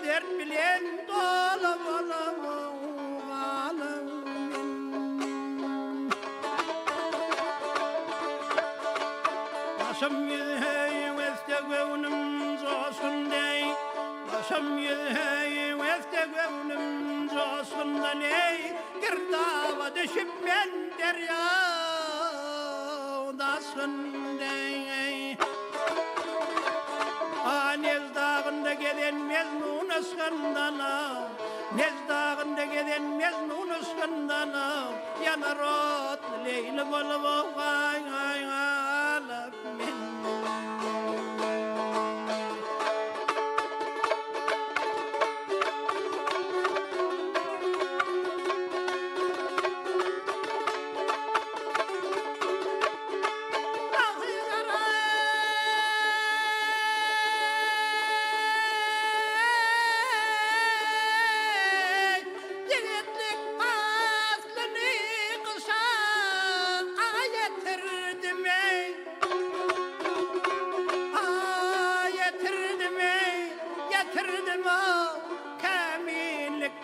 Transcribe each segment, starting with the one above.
dert bilen dolu bolamagalım başım yüzeyim estegevnim zosunday başım yüzeyim estegevnim zosundan ey girdaba düşüp ben deryadasınday Nez dağında gelen mezmun ıskandana Nez dağında gelen mezmun ıskandana Yanar otlu leyli bolup alıp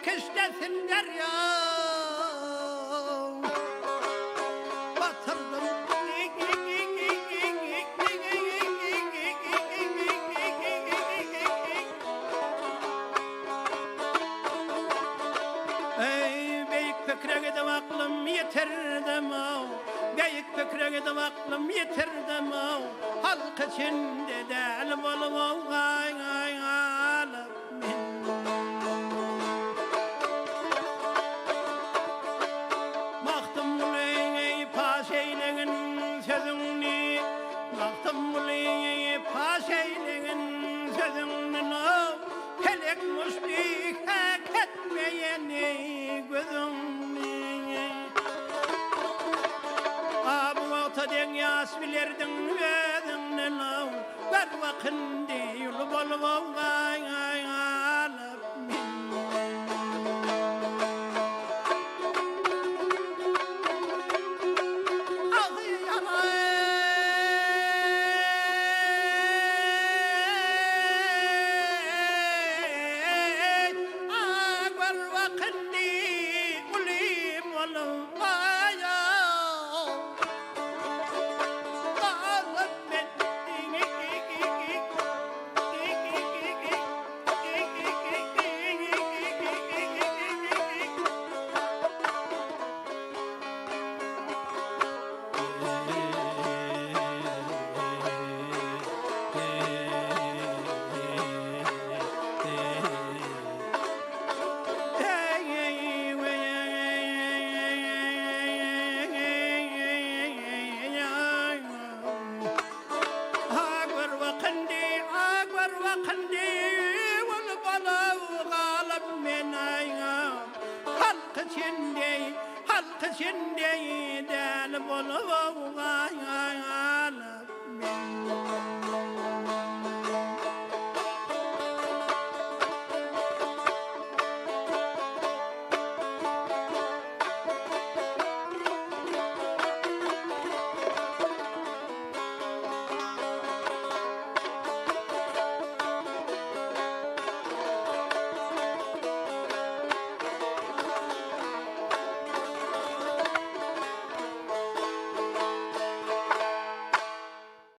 kışlasın derya batırdım ey beyik pökregedim aklım yitirdim beyik pökregedim aklım yitirdim halk içinde del bolup alıp Paşeylerin sözünün kelek müşrik hak etmeyeni gözümün Abu ota denyas bilirdin özünün ver vakindi yolu bolup alıp halk içinde del bolup